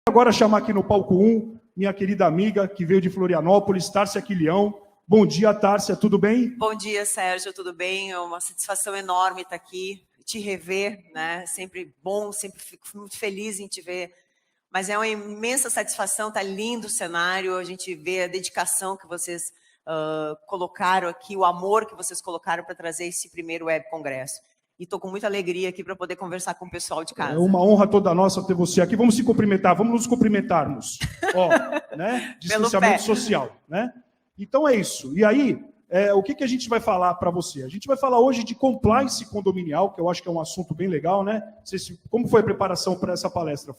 Agora chamar aqui no palco 1, minha querida amiga, que veio de Florianópolis, Tárcia Quilião. Bom dia, Tárcia, tudo bem? Bom dia, Sérgio, tudo bem? É uma satisfação enorme estar aqui, te rever, né? Sempre bom, sempre fico muito feliz em te ver. Mas é uma imensa satisfação, tá lindo o cenário, a gente vê a dedicação que vocês colocaram aqui, o amor que vocês colocaram para trazer esse primeiro web congresso. E estou com muita alegria aqui para poder conversar com o pessoal de casa. É uma honra toda nossa ter você aqui. Vamos se cumprimentar, vamos nos cumprimentarmos. Ó, né? Distanciamento social, né? Então é isso. E aí, o que a gente vai falar para você? A gente vai falar hoje de compliance condominial, que eu acho que é um assunto bem legal, né? Como foi a preparação para essa palestra?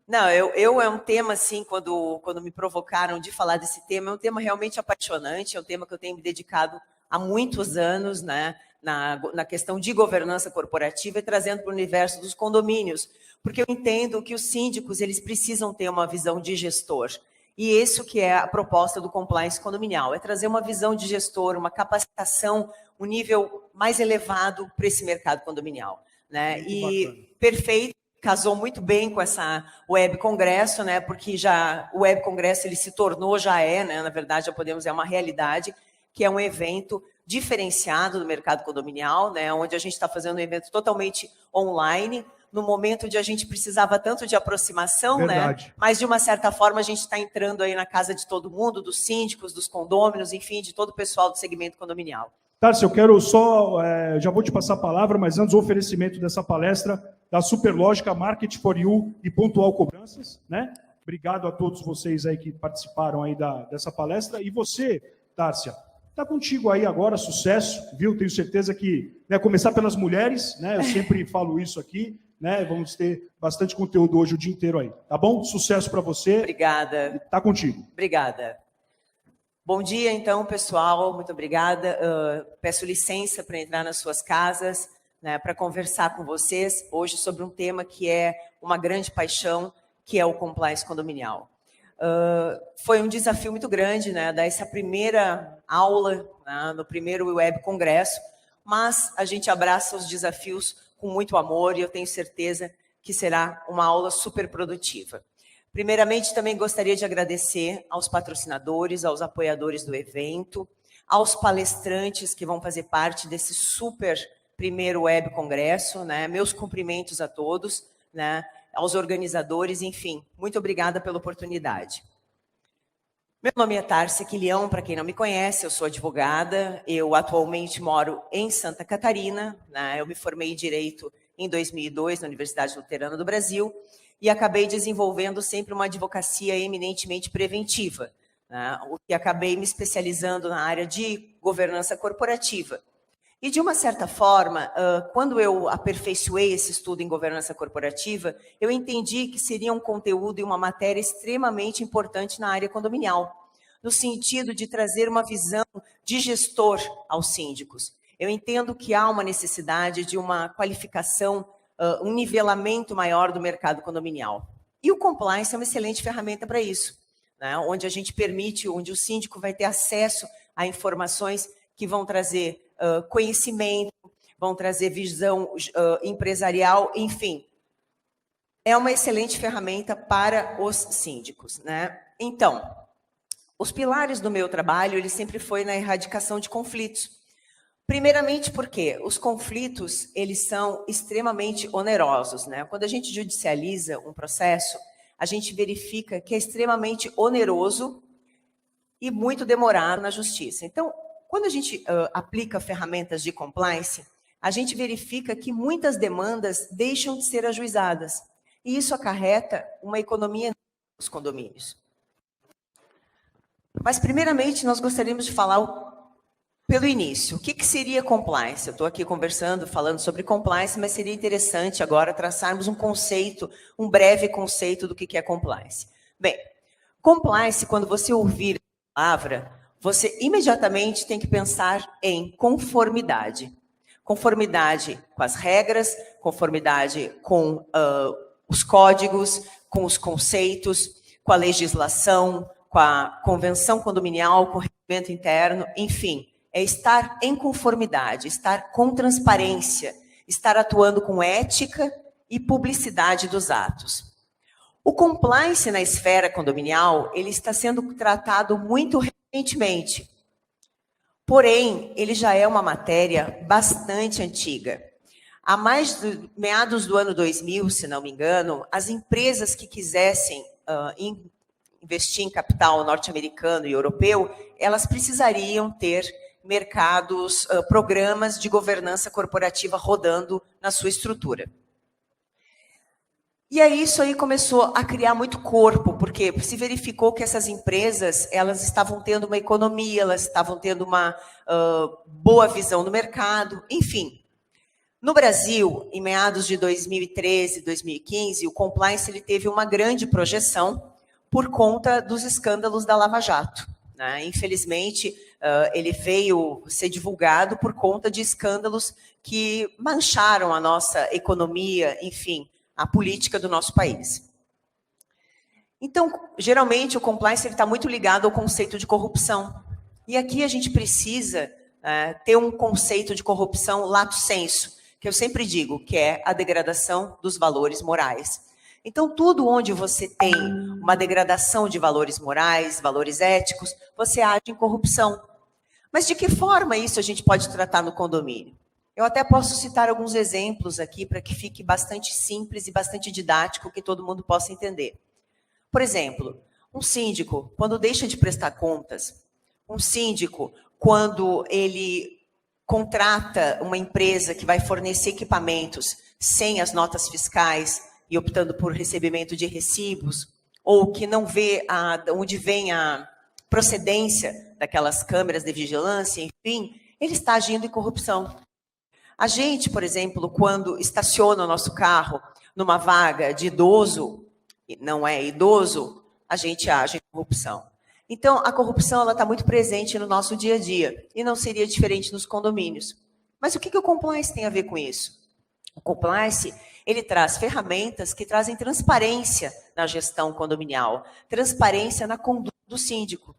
Não, é um tema, assim, quando me provocaram de falar desse tema, é um tema realmente apaixonante, é um tema que eu tenho me dedicado há muitos anos, né? Na questão de governança corporativa e trazendo para o universo dos condomínios, porque eu entendo que os síndicos eles precisam ter uma visão de gestor. E isso que é a proposta do compliance condominial, é trazer uma visão de gestor, uma capacitação, um nível mais elevado para esse mercado condominial, né? E perfeito, casou muito bem com essa web congresso, né? Porque já o web congresso ele se tornou, né? Na verdade, já podemos é uma realidade, que é um evento diferenciado do mercado condominial, né? Onde a gente está fazendo um evento totalmente online, no momento onde a gente precisava tanto de aproximação, verdade, né? Mas, de uma certa forma, a gente está entrando aí na casa de todo mundo, dos síndicos, dos condôminos, enfim, de todo o pessoal do segmento condominial. Tárcia, eu quero só, já vou te passar a palavra, mas antes o oferecimento dessa palestra da Superlógica, Market for You e Pontual Cobranças, né? Obrigado a todos vocês aí que participaram aí dessa palestra. E você, Tárcia, está contigo aí agora, sucesso, viu? Tenho certeza que, né, começar pelas mulheres, né? Eu sempre falo isso aqui, né? Vamos ter bastante conteúdo hoje o dia inteiro aí, tá bom? Sucesso para você. Obrigada. Tá contigo. Obrigada. Bom dia, então, pessoal. Muito obrigada. Peço licença para entrar nas suas casas, né, para conversar com vocês hoje sobre um tema que é uma grande paixão, que é o compliance condominial. Foi um desafio muito grande, né, dar essa primeira aula, né, no primeiro web congresso, mas a gente abraça os desafios com muito amor e eu tenho certeza que será uma aula super produtiva. Primeiramente, também gostaria de agradecer aos patrocinadores, aos apoiadores do evento, aos palestrantes que vão fazer parte desse super primeiro web congresso, né? Meus cumprimentos a todos, né? Aos organizadores, enfim, muito obrigada pela oportunidade. Meu nome é Tárcia Quilião, para quem não me conhece, eu sou advogada, eu atualmente moro em Santa Catarina, né? Eu me formei em Direito em 2002 na Universidade Luterana do Brasil e acabei desenvolvendo sempre uma advocacia eminentemente preventiva, né? O que acabei me especializando na área de governança corporativa. E, de uma certa forma, quando eu aperfeiçoei esse estudo em governança corporativa, eu entendi que seria um conteúdo e uma matéria extremamente importante na área condominial, no sentido de trazer uma visão de gestor aos síndicos. Eu entendo que há uma necessidade de uma qualificação, um nivelamento maior do mercado condominial. E o compliance é uma excelente ferramenta para isso, né? Onde a gente permite, onde o síndico vai ter acesso a informações que vão trazer conhecimento, vão trazer visão empresarial, enfim. É uma excelente ferramenta para os síndicos, né? Então, os pilares do meu trabalho, ele sempre foi na erradicação de conflitos. Primeiramente porque os conflitos, eles são extremamente onerosos, né? Quando a gente judicializa um processo, a gente verifica que é extremamente oneroso e muito demorado na justiça. Então, quando a gente aplica ferramentas de compliance, a gente verifica que muitas demandas deixam de ser ajuizadas. E isso acarreta uma economia nos condomínios. Mas, primeiramente, nós gostaríamos de falar pelo início. O que seria compliance? Eu estou aqui conversando, falando sobre compliance, mas seria interessante agora traçarmos um conceito, um breve conceito do que é compliance. Bem, compliance, quando você ouvir a palavra, você imediatamente tem que pensar em conformidade. Conformidade com as regras, conformidade com os códigos, com os conceitos, com a legislação, com a convenção condominial, com o regimento interno, enfim. É estar em conformidade, estar com transparência, estar atuando com ética e publicidade dos atos. O compliance na esfera condominial, ele está sendo tratado muito recentemente. Porém, ele já é uma matéria bastante antiga. Há meados do ano 2000, se não me engano, as empresas que quisessem investir em capital norte-americano e europeu, elas precisariam ter mercados, programas de governança corporativa rodando na sua estrutura. E aí isso aí começou a criar muito corpo, porque se verificou que essas empresas, elas estavam tendo uma economia, elas estavam tendo uma boa visão do mercado, enfim. No Brasil, em meados de 2013, 2015, o compliance ele teve uma grande projeção por conta dos escândalos da Lava Jato, né? Infelizmente, ele veio ser divulgado por conta de escândalos que mancharam a nossa economia, enfim, a política do nosso país. Então, geralmente, o compliance está muito ligado ao conceito de corrupção. E aqui a gente precisa ter um conceito de corrupção lato sensu, que eu sempre digo, que é a degradação dos valores morais. Então, tudo onde você tem uma degradação de valores morais, valores éticos, você age em corrupção. Mas de que forma isso a gente pode tratar no condomínio? Eu até posso citar alguns exemplos aqui para que fique bastante simples e bastante didático, que todo mundo possa entender. Por exemplo, um síndico, quando deixa de prestar contas, um síndico, quando ele contrata uma empresa que vai fornecer equipamentos sem as notas fiscais e optando por recebimento de recibos, ou que não vê onde vem a procedência daquelas câmeras de vigilância, enfim, ele está agindo em corrupção. A gente, por exemplo, quando estaciona o nosso carro numa vaga de idoso, não é idoso, a gente age em corrupção. Então, a corrupção está muito presente no nosso dia a dia, e não seria diferente nos condomínios. Mas o que o compliance tem a ver com isso? O compliance, ele traz ferramentas que trazem transparência na gestão condominial, transparência na conduta do síndico.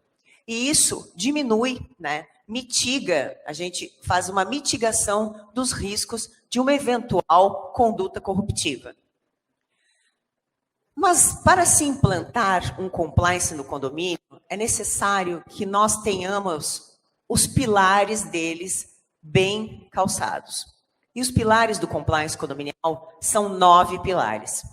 E isso diminui, né, mitiga, a gente faz uma mitigação dos riscos de uma eventual conduta corruptiva. Mas para se implantar um compliance no condomínio, é necessário que nós tenhamos os pilares deles bem calçados. E os pilares do compliance condominial são 9 pilares.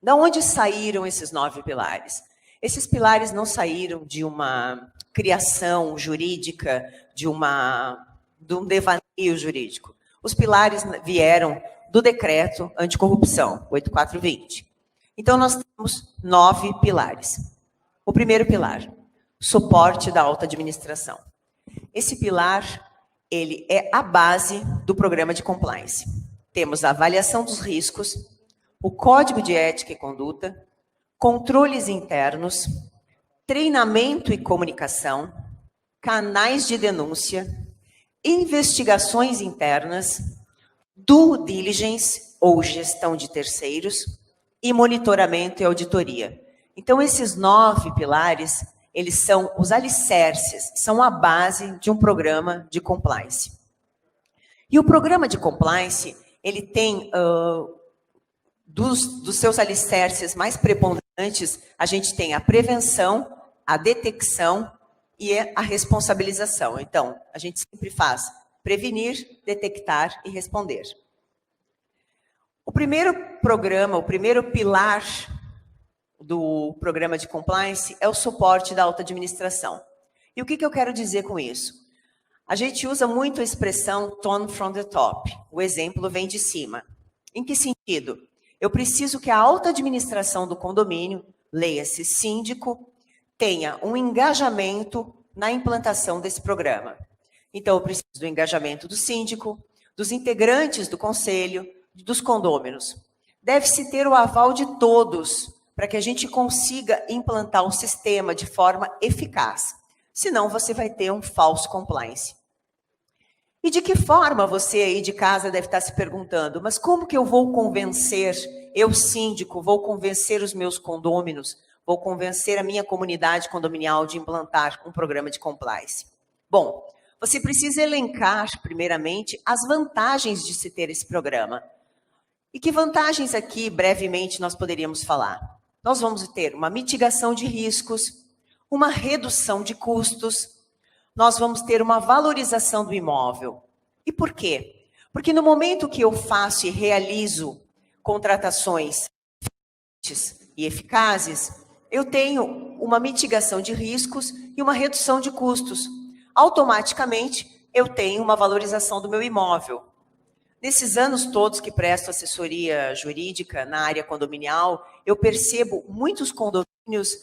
Da onde saíram esses 9 pilares? Esses pilares não saíram de uma criação jurídica, de um devaneio jurídico. Os pilares vieram do decreto anticorrupção, 8420. Então, nós temos 9 pilares. O primeiro pilar, suporte da alta administração. Esse pilar, ele é a base do programa de compliance. Temos a avaliação dos riscos, o código de ética e conduta, controles internos, treinamento e comunicação, canais de denúncia, investigações internas, due diligence, ou gestão de terceiros, e monitoramento e auditoria. Então, esses 9 pilares, eles são os alicerces, são a base de um programa de compliance. E o programa de compliance, ele tem, dos seus alicerces mais preponderantes, a gente tem a prevenção, a detecção e a responsabilização. Então, a gente sempre faz prevenir, detectar e responder. O primeiro programa, o primeiro pilar do programa de compliance é o suporte da alta administração. E o que eu quero dizer com isso? A gente usa muito a expressão tone from the top. O exemplo vem de cima. Em que sentido? Eu preciso que a alta administração do condomínio, leia-se síndico, tenha um engajamento na implantação desse programa. Então, eu preciso do engajamento do síndico, dos integrantes do conselho, dos condôminos. Deve-se ter o aval de todos para que a gente consiga implantar o sistema de forma eficaz. Senão, você vai ter um falso compliance. E de que forma você aí de casa deve estar se perguntando, mas como que eu vou convencer, eu síndico, vou convencer os meus condôminos, vou convencer a minha comunidade condominial de implantar um programa de compliance? Bom, você precisa elencar, primeiramente, as vantagens de se ter esse programa. E que vantagens aqui, brevemente, nós poderíamos falar? Nós vamos ter uma mitigação de riscos, uma redução de custos, nós vamos ter uma valorização do imóvel. E por quê? Porque no momento que eu faço e realizo contratações e eficazes, eu tenho uma mitigação de riscos e uma redução de custos. Automaticamente, eu tenho uma valorização do meu imóvel. Nesses anos todos que presto assessoria jurídica na área condominial, eu percebo muitos condomínios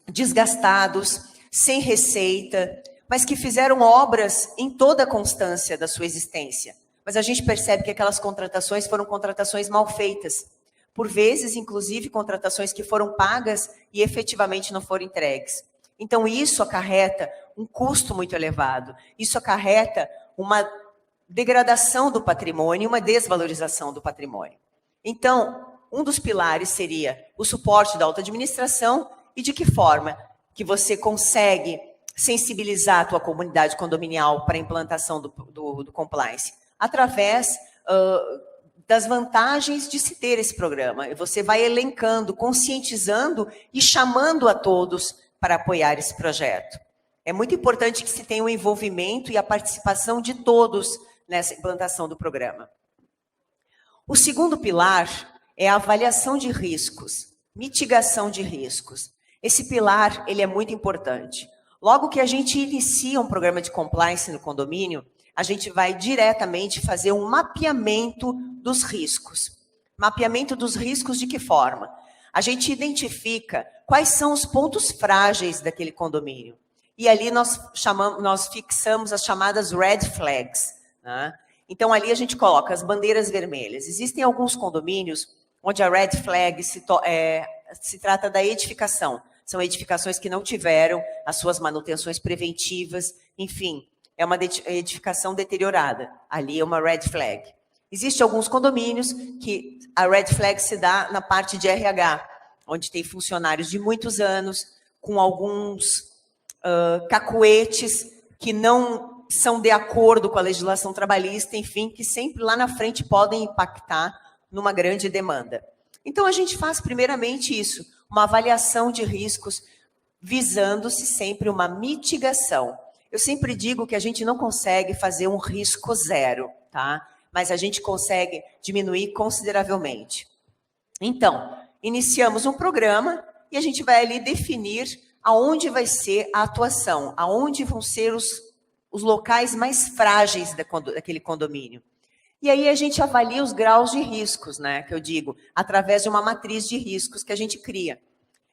desgastados, sem receita, mas que fizeram obras em toda a constância da sua existência. Mas a gente percebe que aquelas contratações foram contratações mal feitas. Por vezes, inclusive, contratações que foram pagas e efetivamente não foram entregues. Então, isso acarreta um custo muito elevado. Isso acarreta uma degradação do patrimônio e uma desvalorização do patrimônio. Então, um dos pilares seria o suporte da auto-administração e de que forma que você consegue sensibilizar a tua comunidade condominial para a implantação do compliance? Através das vantagens de se ter esse programa. Você vai elencando, conscientizando e chamando a todos para apoiar esse projeto. É muito importante que se tenha o envolvimento e a participação de todos nessa implantação do programa. O segundo pilar é a avaliação de riscos, mitigação de riscos. Esse pilar, ele é muito importante. Logo que a gente inicia um programa de compliance no condomínio, a gente vai diretamente fazer um mapeamento dos riscos. Mapeamento dos riscos de que forma? A gente identifica quais são os pontos frágeis daquele condomínio. E ali nós fixamos as chamadas red flags. Né? Então, ali a gente coloca as bandeiras vermelhas. Existem alguns condomínios onde a red flag se trata da edificação. São edificações que não tiveram as suas manutenções preventivas, enfim, é uma edificação deteriorada. Ali é uma red flag. Existem alguns condomínios que a red flag se dá na parte de RH, onde tem funcionários de muitos anos, com alguns cacuetes que não são de acordo com a legislação trabalhista, enfim, que sempre lá na frente podem impactar numa grande demanda. Então, a gente faz primeiramente isso, uma avaliação de riscos, visando-se sempre uma mitigação. Eu sempre digo que a gente não consegue fazer um risco zero, tá? Mas a gente consegue diminuir consideravelmente. Então, iniciamos um programa e a gente vai ali definir aonde vai ser a atuação, aonde vão ser os locais mais frágeis daquele condomínio. E aí a gente avalia os graus de riscos, né, que eu digo, através de uma matriz de riscos que a gente cria.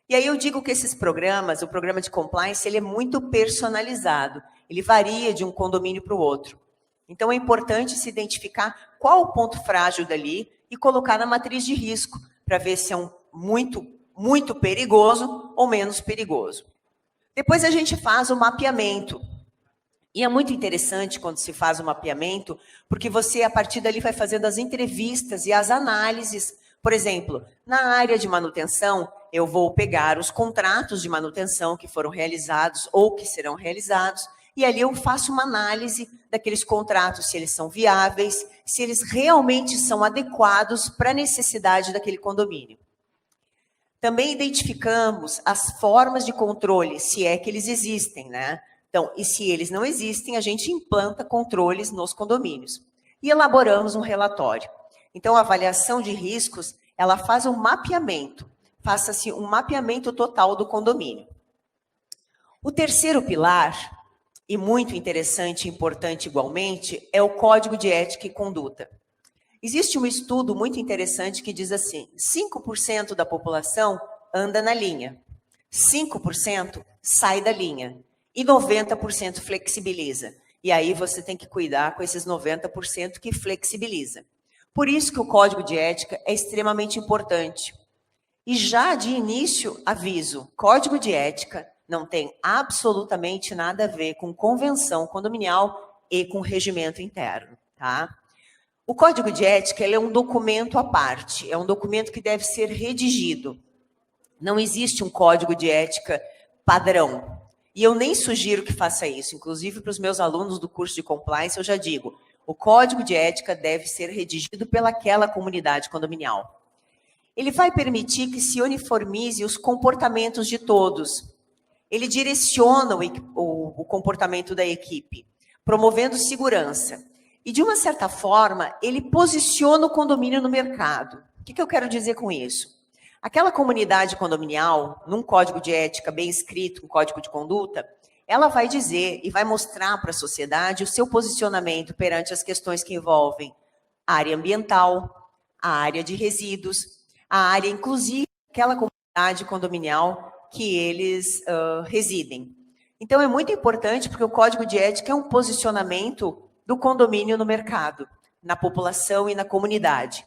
E aí eu digo que esses programas, o programa de compliance, ele é muito personalizado. Ele varia de um condomínio para o outro. Então é importante se identificar qual o ponto frágil dali e colocar na matriz de risco, para ver se é um muito perigoso ou menos perigoso. Depois a gente faz o mapeamento. E é muito interessante quando se faz o mapeamento, porque você, a partir dali, vai fazendo as entrevistas e as análises. Por exemplo, na área de manutenção, eu vou pegar os contratos de manutenção que foram realizados ou que serão realizados, e ali eu faço uma análise daqueles contratos, se eles são viáveis, se eles realmente são adequados para a necessidade daquele condomínio. Também identificamos as formas de controle, se é que eles existem, né? Então, e se eles não existem, a gente implanta controles nos condomínios. E elaboramos um relatório. Então, a avaliação de riscos, ela faz um mapeamento. Faça-se um mapeamento total do condomínio. O terceiro pilar, e muito interessante e importante igualmente, é o Código de Ética e Conduta. Existe um estudo muito interessante que diz assim, 5% da população anda na linha, 5% sai da linha e 90% flexibiliza. E aí você tem que cuidar com esses 90% que flexibiliza. Por isso que o Código de Ética é extremamente importante. E já de início, aviso, Código de Ética não tem absolutamente nada a ver com convenção condominial e com regimento interno, tá? O Código de Ética ele é um documento à parte, é um documento que deve ser redigido. Não existe um Código de Ética padrão. E eu nem sugiro que faça isso. Inclusive, para os meus alunos do curso de Compliance, eu já digo, O código de ética deve ser redigido pelaquela comunidade condominial. Ele vai permitir que se uniformize os comportamentos de todos. Ele direciona o comportamento da equipe, promovendo segurança. E, de uma certa forma, ele posiciona o condomínio no mercado. O que eu quero dizer com isso? Aquela comunidade condominial, num código de ética bem escrito, um código de conduta, ela vai dizer e vai mostrar para a sociedade o seu posicionamento perante as questões que envolvem a área ambiental, a área de resíduos, a área, inclusive, aquela comunidade condominial que eles residem. Então, é muito importante porque o código de ética é um posicionamento do condomínio no mercado, na população e na comunidade.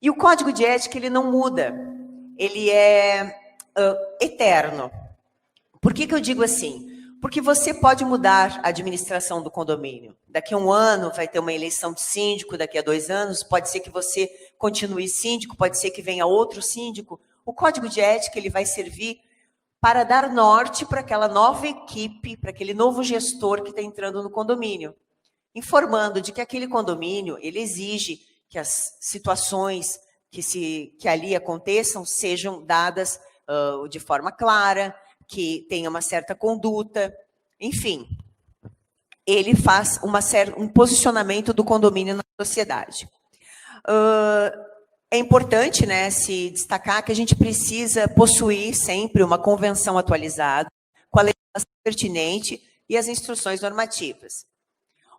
E o código de ética, ele não muda, ele é eterno. Por que eu digo assim? Porque você pode mudar a administração do condomínio. Daqui a um ano vai ter uma eleição de síndico, daqui a 2 anos, pode ser que você continue síndico, pode ser que venha outro síndico. O código de ética ele vai servir para dar norte para aquela nova equipe, para aquele novo gestor que está entrando no condomínio, informando de que aquele condomínio ele exige que as situações que ali aconteçam sejam dadas de forma clara, que tenha uma certa conduta, enfim. Ele faz um posicionamento do condomínio na sociedade. É importante, né, se destacar que a gente precisa possuir sempre uma convenção atualizada, com a legislação pertinente e as instruções normativas.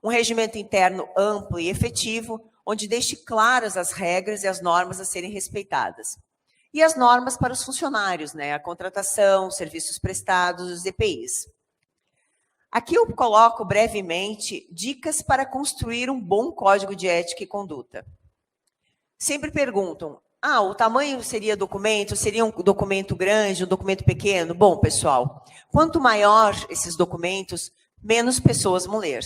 Um regimento interno amplo e efetivo, onde deixe claras as regras e as normas a serem respeitadas. E as normas para os funcionários, né, a contratação, serviços prestados, os EPIs. Aqui eu coloco brevemente dicas para construir um bom código de ética e conduta. Sempre perguntam, o tamanho seria documento? Seria um documento grande, um documento pequeno? Bom, pessoal, quanto maior esses documentos, menos pessoas vão ler.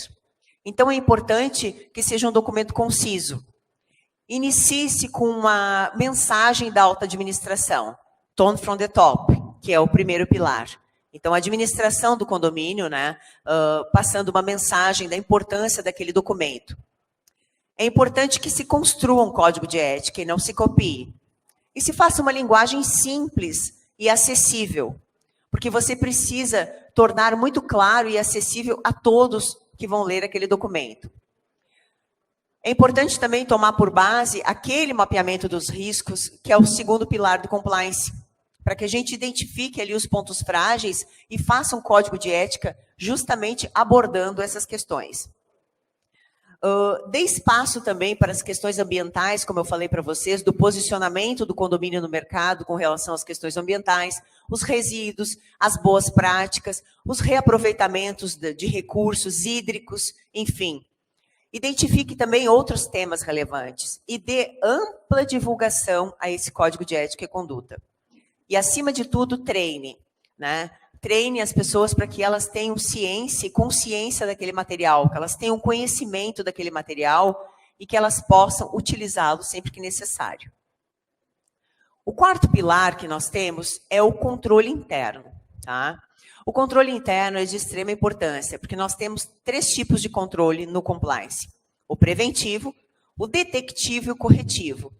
Então, é importante que seja um documento conciso. Inicie-se com uma mensagem da alta administração, tone from the top, que é o primeiro pilar. Então, a administração do condomínio, né, passando uma mensagem da importância daquele documento. É importante que se construa um código de ética e não se copie. E se faça uma linguagem simples e acessível, porque você precisa tornar muito claro e acessível a todos que vão ler aquele documento. É importante também tomar por base aquele mapeamento dos riscos, que é o segundo pilar do compliance, para que a gente identifique ali os pontos frágeis e faça um código de ética justamente abordando essas questões. Dê espaço também para as questões ambientais, como eu falei para vocês, do posicionamento do condomínio no mercado com relação às questões ambientais, os resíduos, as boas práticas, os reaproveitamentos de recursos hídricos, enfim. Identifique também outros temas relevantes e dê ampla divulgação a esse código de ética e conduta. E, acima de tudo, treine, né? Treine as pessoas para que elas tenham ciência e consciência daquele material, que elas tenham conhecimento daquele material e que elas possam utilizá-lo sempre que necessário. O quarto pilar que nós temos é o controle interno, tá? O controle interno é de extrema importância, porque nós temos 3 tipos de controle no compliance. O preventivo, o detectivo e o corretivo.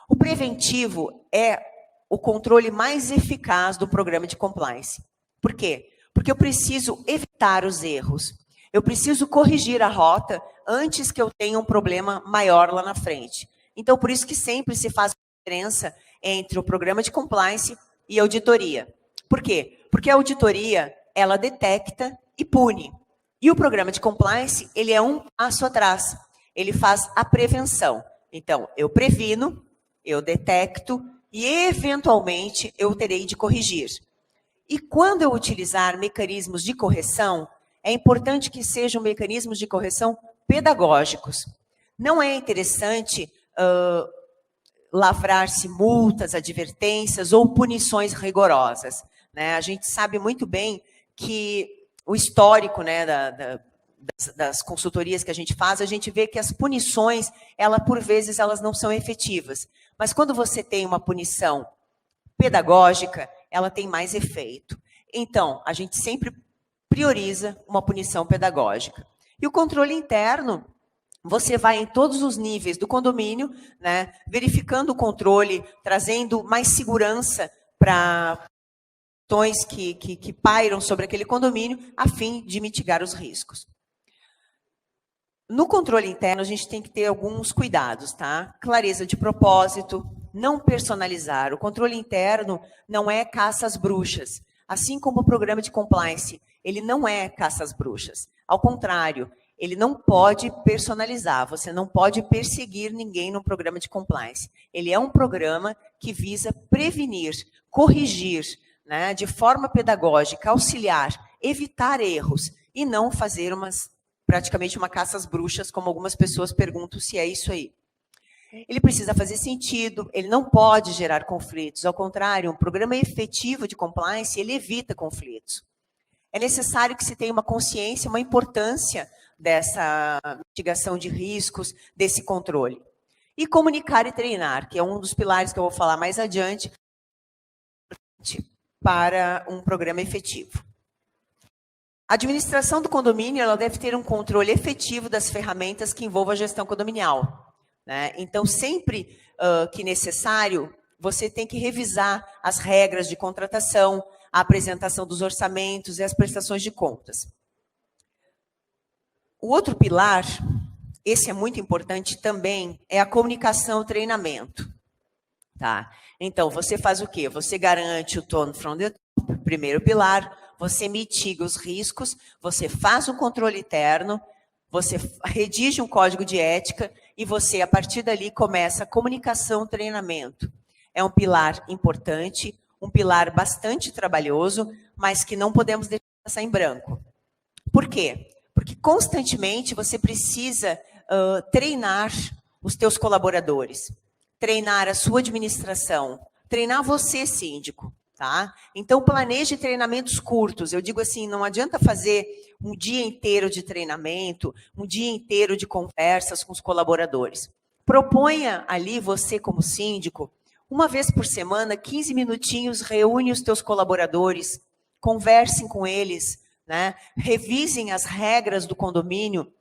O preventivo é o controle mais eficaz do programa de compliance. Por quê? Porque eu preciso evitar os erros. Eu preciso corrigir a rota antes que eu tenha um problema maior lá na frente. Então, por isso que sempre se faz diferença entre o programa de compliance e a auditoria. Por quê? Porque a auditoria, ela detecta e pune. E o programa de compliance, ele é um passo atrás. Ele faz a prevenção. Então, eu previno, eu detecto e, eventualmente, eu terei de corrigir. E quando eu utilizar mecanismos de correção, é importante que sejam mecanismos de correção pedagógicos. Não é interessante lavrar-se multas, advertências ou punições rigorosas, né? A gente sabe muito bem que o histórico, né, das consultorias que a gente faz, a gente vê que as punições, por vezes, elas não são efetivas. Mas quando você tem uma punição pedagógica, ela tem mais efeito. Então, a gente sempre prioriza uma punição pedagógica. E o controle interno você vai em todos os níveis do condomínio, né, verificando o controle, trazendo mais segurança para questões que pairam sobre aquele condomínio, a fim de mitigar os riscos. No controle interno, a gente tem que ter alguns cuidados, tá? Clareza de propósito, não personalizar. O controle interno não é caça às bruxas, assim como o programa de compliance, ele não é caça às bruxas. Ao contrário, ele não pode personalizar, você não pode perseguir ninguém no programa de compliance. Ele é um programa que visa prevenir, corrigir, né, de forma pedagógica, auxiliar, evitar erros e não fazer praticamente uma caça às bruxas, como algumas pessoas perguntam se é isso aí. Ele precisa fazer sentido, ele não pode gerar conflitos. Ao contrário, um programa efetivo de compliance, ele evita conflitos. É necessário que se tenha uma consciência, uma importância dessa mitigação de riscos, desse controle. E comunicar e treinar, que é um dos pilares que eu vou falar mais adiante, para um programa efetivo. A administração do condomínio, ela deve ter um controle efetivo das ferramentas que envolvam a gestão condominial, né? Então, sempre que necessário, você tem que revisar as regras de contratação, a apresentação dos orçamentos e as prestações de contas. O outro pilar, esse é muito importante também, é a comunicação e treinamento. Tá? Então, você faz o quê? Você garante o tone from the top, primeiro pilar, você mitiga os riscos, você faz um controle interno, você redige um código de ética e você, a partir dali, começa a comunicação e treinamento. É um pilar importante, um pilar bastante trabalhoso, mas que não podemos deixar passar em branco. Por quê? Porque constantemente você precisa treinar os teus colaboradores, treinar a sua administração, treinar você, síndico, tá? Então, planeje treinamentos curtos. Eu digo assim, não adianta fazer um dia inteiro de treinamento, um dia inteiro de conversas com os colaboradores. Proponha ali, você como síndico, uma vez por semana, 15 minutinhos, reúne os teus colaboradores, conversem com eles, né? Revisem as regras do condomínio,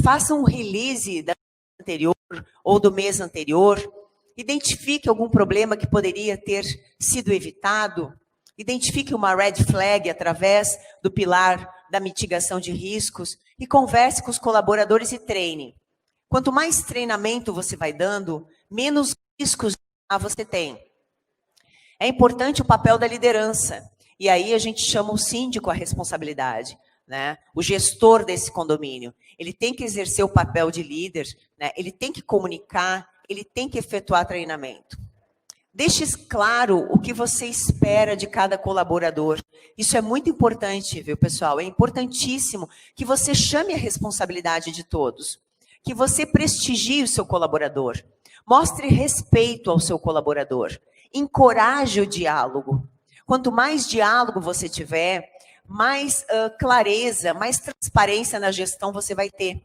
façam um release da anterior ou do mês anterior, identifique algum problema que poderia ter sido evitado, identifique uma red flag através do pilar da mitigação de riscos e converse com os colaboradores e treine. Quanto mais treinamento você vai dando, menos riscos você tem. É importante o papel da liderança. E aí a gente chama o síndico à responsabilidade, né? O gestor desse condomínio. Ele tem que exercer o papel de líder, né? Ele tem que comunicar, ele tem que efetuar treinamento. Deixe claro o que você espera de cada colaborador. Isso é muito importante, viu, pessoal? É importantíssimo que você chame a responsabilidade de todos, que você prestigie o seu colaborador, mostre respeito ao seu colaborador, encoraje o diálogo. Quanto mais diálogo você tiver, mais clareza, mais transparência na gestão você vai ter.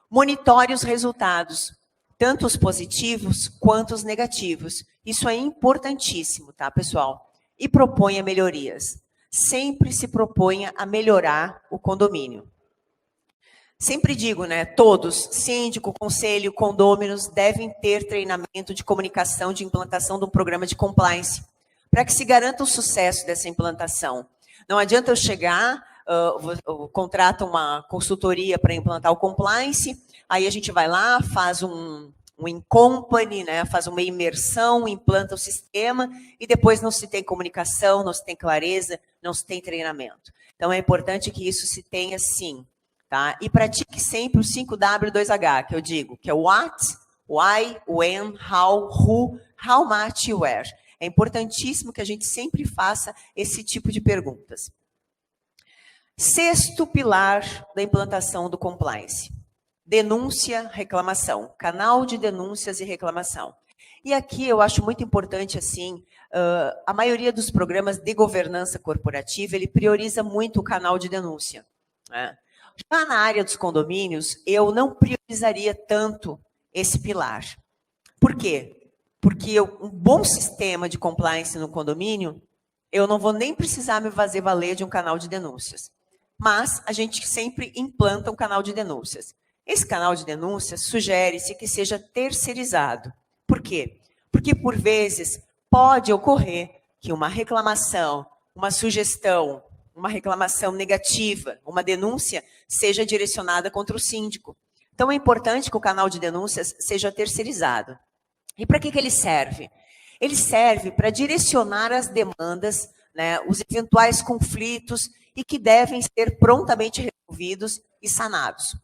Monitore os resultados, tanto os positivos quanto os negativos. Isso é importantíssimo, tá, pessoal? E proponha melhorias. Sempre se proponha a melhorar o condomínio. Sempre digo, né, todos, síndico, conselho, condôminos, devem ter treinamento de comunicação de implantação de um programa de compliance, para que se garanta o sucesso dessa implantação. Não adianta eu chegar, contrato uma consultoria para implantar o compliance, aí a gente vai lá, faz um in-company, né, faz uma imersão, implanta o sistema, e depois não se tem comunicação, não se tem clareza, não se tem treinamento. Então, é importante que isso se tenha sim. Tá? E pratique sempre o 5W2H, que eu digo, que é what, why, when, how, who, how much e where. É importantíssimo que a gente sempre faça esse tipo de perguntas. Sexto pilar da implantação do compliance. Denúncia, reclamação. Canal de denúncias e reclamação. E aqui eu acho muito importante, assim, a maioria dos programas de governança corporativa, ele prioriza muito o canal de denúncia, né? Já na área dos condomínios, eu não priorizaria tanto esse pilar. Por quê? Porque um bom sistema de compliance no condomínio, eu não vou nem precisar me fazer valer de um canal de denúncias. Mas a gente sempre implanta um canal de denúncias. Esse canal de denúncia sugere-se que seja terceirizado. Por quê? Porque, por vezes, pode ocorrer que uma reclamação, uma sugestão, uma reclamação negativa, uma denúncia, seja direcionada contra o síndico. Então, é importante que o canal de denúncias seja terceirizado. E para que ele serve? Ele serve para direcionar as demandas, né, os eventuais conflitos e que devem ser prontamente resolvidos e sanados.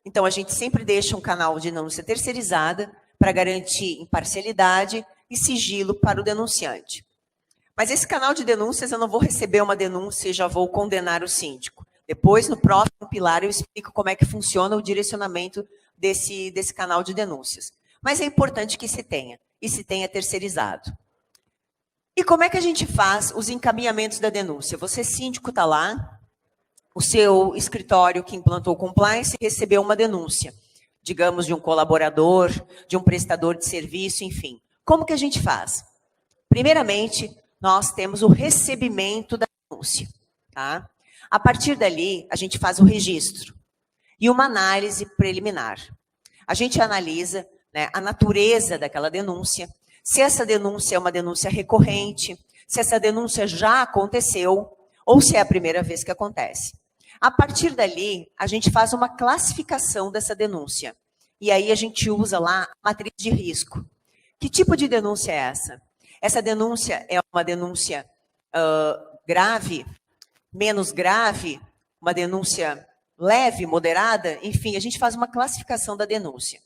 Então, a gente sempre deixa um canal de denúncia terceirizada para garantir imparcialidade e sigilo para o denunciante. Mas esse canal de denúncias, eu não vou receber uma denúncia e já vou condenar o síndico. Depois, no próximo pilar, eu explico como é que funciona o direcionamento desse canal de denúncias. Mas é importante que se tenha, e se tenha terceirizado. E como é que a gente faz os encaminhamentos da denúncia? Você, síndico, está lá, o seu escritório que implantou compliance recebeu uma denúncia, digamos, de um colaborador, de um prestador de serviço, enfim. Como que a gente faz? Primeiramente, nós temos o recebimento da denúncia, tá? A partir dali, a gente faz o registro e uma análise preliminar. A gente analisa, né, a natureza daquela denúncia, se essa denúncia é uma denúncia recorrente, se essa denúncia já aconteceu ou se é a primeira vez que acontece. A partir dali, a gente faz uma classificação dessa denúncia. E aí a gente usa lá a matriz de risco. Que tipo de denúncia é essa? Essa denúncia é uma denúncia grave, menos grave, uma denúncia leve, moderada, enfim, a gente faz uma classificação da denúncia.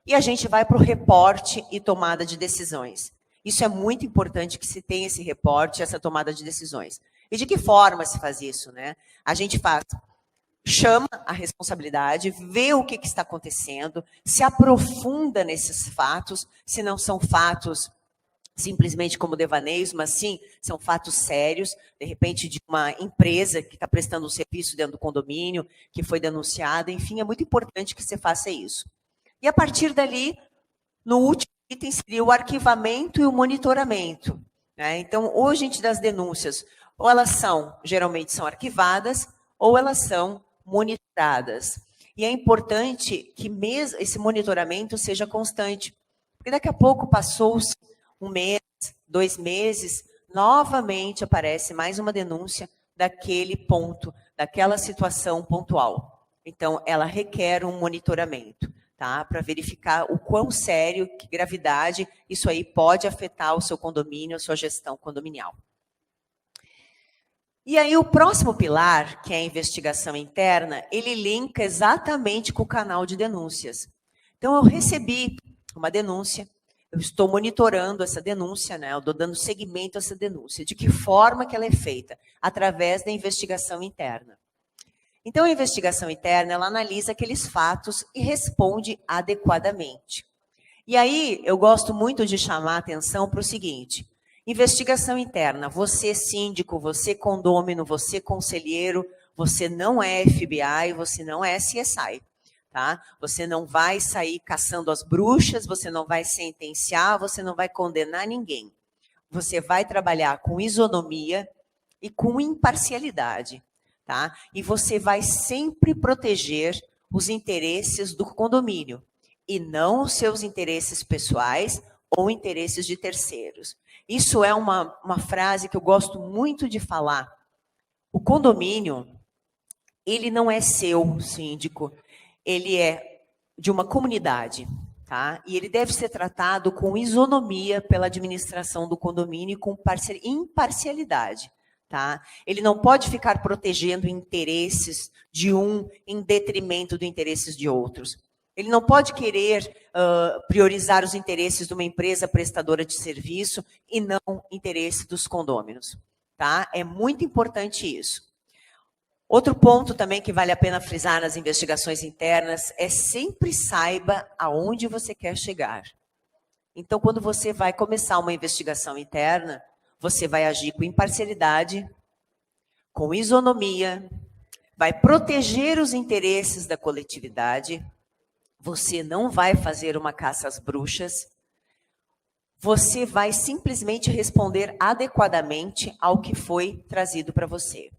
E a gente vai para o reporte e tomada de decisões. Isso é muito importante que se tenha esse reporte, essa tomada de decisões. E de que forma se faz isso, né? A gente chama a responsabilidade, vê o que está acontecendo, se aprofunda nesses fatos, se não são fatos simplesmente como devaneios, mas sim, são fatos sérios, de repente de uma empresa que está prestando um serviço dentro do condomínio, que foi denunciada, enfim, é muito importante que você faça isso. E a partir dali, no último item seria o arquivamento e o monitoramento, né? Então, hoje, das denúncias, ou elas geralmente são arquivadas, ou elas são monitoradas. E é importante que mesmo esse monitoramento seja constante, porque daqui a pouco passou-se 1 mês, 2 meses, novamente aparece mais uma denúncia daquele ponto, daquela situação pontual. Então, ela requer um monitoramento, tá? Para verificar o quão sério, que gravidade isso aí pode afetar o seu condomínio, a sua gestão condominial. E aí o próximo pilar, que é a investigação interna, ele linka exatamente com o canal de denúncias. Então, eu recebi uma denúncia, eu estou monitorando essa denúncia, né? Eu estou dando seguimento a essa denúncia. De que forma que ela é feita? Através da investigação interna. Então, a investigação interna, ela analisa aqueles fatos e responde adequadamente. E aí, eu gosto muito de chamar a atenção para o seguinte: investigação interna, você síndico, você condômino, você conselheiro, você não é FBI, você não é CSI. Tá? Você não vai sair caçando as bruxas, você não vai sentenciar, você não vai condenar ninguém. Você vai trabalhar com isonomia e com imparcialidade. Tá? E você vai sempre proteger os interesses do condomínio e não os seus interesses pessoais ou interesses de terceiros. Isso é uma frase que eu gosto muito de falar. O condomínio, ele não é seu, síndico, ele é de uma comunidade, tá? E ele deve ser tratado com isonomia pela administração do condomínio e com imparcialidade, tá? Ele não pode ficar protegendo interesses de um em detrimento dos interesses de outros. Ele não pode querer priorizar os interesses de uma empresa prestadora de serviço e não interesse dos condôminos, tá? É muito importante isso. Outro ponto também que vale a pena frisar nas investigações internas é sempre saiba aonde você quer chegar. Então, quando você vai começar uma investigação interna, você vai agir com imparcialidade, com isonomia, vai proteger os interesses da coletividade, você não vai fazer uma caça às bruxas, você vai simplesmente responder adequadamente ao que foi trazido para você.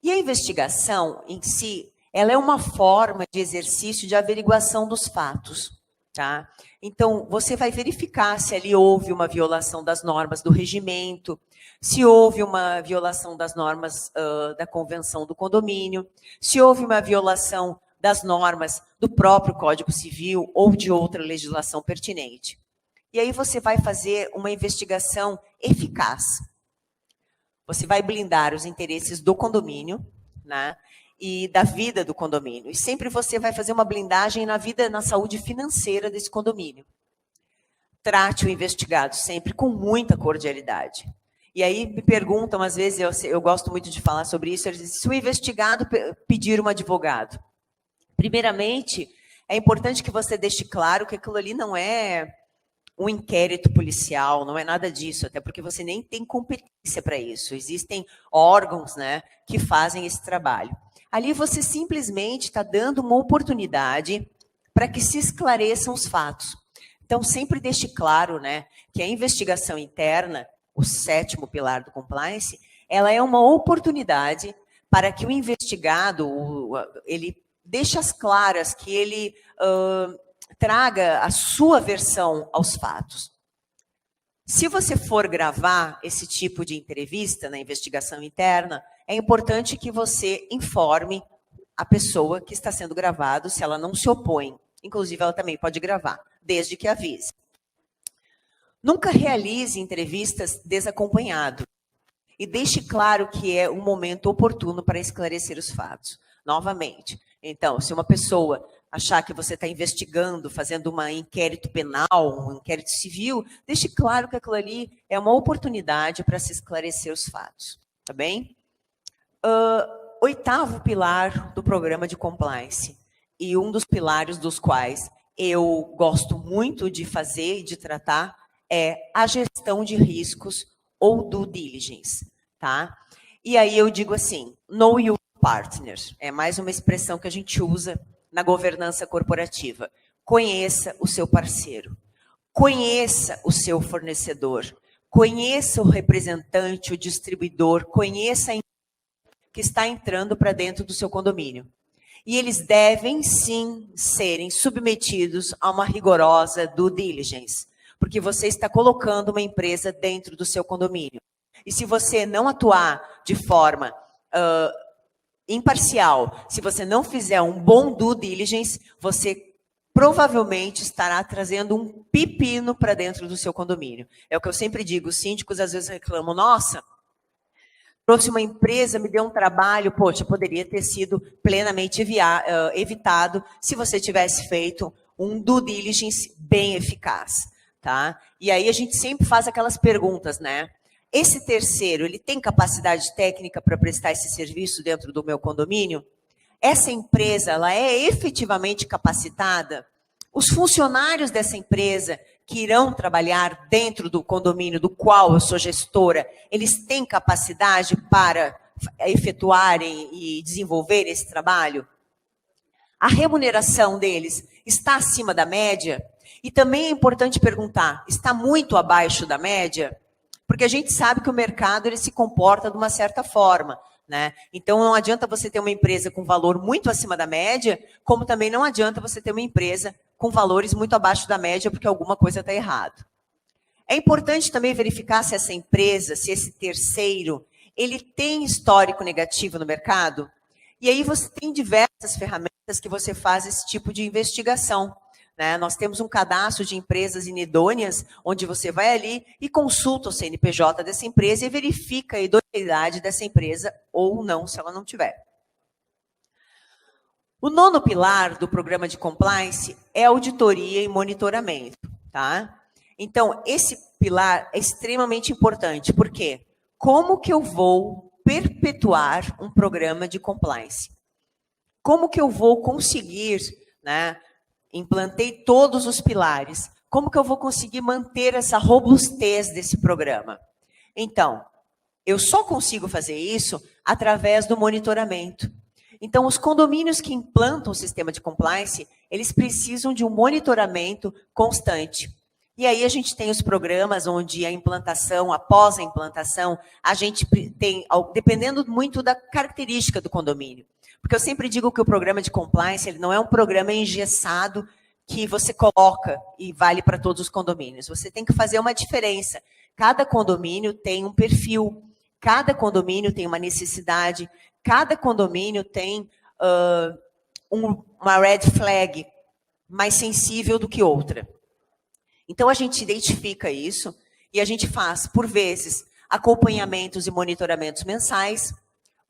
E a investigação em si, ela é uma forma de exercício de averiguação dos fatos, tá? Então, você vai verificar se ali houve uma violação das normas do regimento, se houve uma violação das normas da convenção do condomínio, se houve uma violação das normas do próprio Código Civil ou de outra legislação pertinente. E aí você vai fazer uma investigação eficaz. Você vai blindar os interesses do condomínio, né, e da vida do condomínio. E sempre você vai fazer uma blindagem na vida, na saúde financeira desse condomínio. Trate o investigado sempre com muita cordialidade. E aí me perguntam, às vezes, eu gosto muito de falar sobre isso, eles dizem, se o investigado pedir um advogado, primeiramente, é importante que você deixe claro que aquilo ali não é um inquérito policial, não é nada disso, até porque você nem tem competência para isso. Existem órgãos, né, que fazem esse trabalho. Ali você simplesmente está dando uma oportunidade para que se esclareçam os fatos. Então, sempre deixe claro, né, que a investigação interna, o 7º pilar do compliance, ela é uma oportunidade para que o investigado, ele deixe as claras, que ele traga a sua versão aos fatos. Se você for gravar esse tipo de entrevista na investigação interna, é importante que você informe a pessoa que está sendo gravado, se ela não se opõe. Inclusive, ela também pode gravar, desde que avise. Nunca realize entrevistas desacompanhado e deixe claro que é um momento oportuno para esclarecer os fatos. Novamente, então, se uma pessoa achar que você está investigando, fazendo um inquérito penal, um inquérito civil, deixe claro que aquilo ali é uma oportunidade para se esclarecer os fatos, tá bem? 8º pilar do programa de compliance, e um dos pilares dos quais eu gosto muito de fazer e de tratar é a gestão de riscos ou due diligence, tá? E aí eu digo assim, know your partner, é mais uma expressão que a gente usa na governança corporativa. Conheça o seu parceiro, conheça o seu fornecedor, conheça o representante, o distribuidor, conheça a empresa que está entrando para dentro do seu condomínio. E eles devem, sim, serem submetidos a uma rigorosa due diligence, porque você está colocando uma empresa dentro do seu condomínio. E se você não atuar de forma imparcial, se você não fizer um bom due diligence, você provavelmente estará trazendo um pepino para dentro do seu condomínio. É o que eu sempre digo, os síndicos às vezes reclamam, nossa, trouxe uma empresa, me deu um trabalho, poxa, poderia ter sido plenamente evitado se você tivesse feito um due diligence bem eficaz, tá? E aí a gente sempre faz aquelas perguntas, né? Esse terceiro, ele tem capacidade técnica para prestar esse serviço dentro do meu condomínio? Essa empresa, ela é efetivamente capacitada? Os funcionários dessa empresa que irão trabalhar dentro do condomínio do qual eu sou gestora, eles têm capacidade para efetuarem e desenvolver esse trabalho? A remuneração deles está acima da média? E também é importante perguntar, está muito abaixo da média? Porque a gente sabe que o mercado ele se comporta de uma certa forma, né? Então, não adianta você ter uma empresa com valor muito acima da média, como também não adianta você ter uma empresa com valores muito abaixo da média, porque alguma coisa está errado. É importante também verificar se essa empresa, se esse terceiro, ele tem histórico negativo no mercado. E aí você tem diversas ferramentas que você faz esse tipo de investigação. Né? Nós temos um cadastro de empresas inidôneas, onde você vai ali e consulta o CNPJ dessa empresa e verifica a idoneidade dessa empresa ou não, se ela não tiver. O 9º pilar do programa de compliance é auditoria e monitoramento. Tá? Então, esse pilar é extremamente importante. Por quê? Como que eu vou perpetuar um programa de compliance? Como que eu vou conseguir, né? Implantei todos os pilares. Como que eu vou conseguir manter essa robustez desse programa? Então, eu só consigo fazer isso através do monitoramento. Então, os condomínios que implantam o sistema de compliance, eles precisam de um monitoramento constante. E aí a gente tem os programas onde a implantação, após a implantação, a gente tem, dependendo muito da característica do condomínio. Porque eu sempre digo que o programa de compliance, ele não é um programa engessado que você coloca e vale para todos os condomínios. Você tem que fazer uma diferença. Cada condomínio tem um perfil, cada condomínio tem uma necessidade, cada condomínio tem uma red flag mais sensível do que outra. Então, a gente identifica isso e a gente faz, por vezes, acompanhamentos e monitoramentos mensais,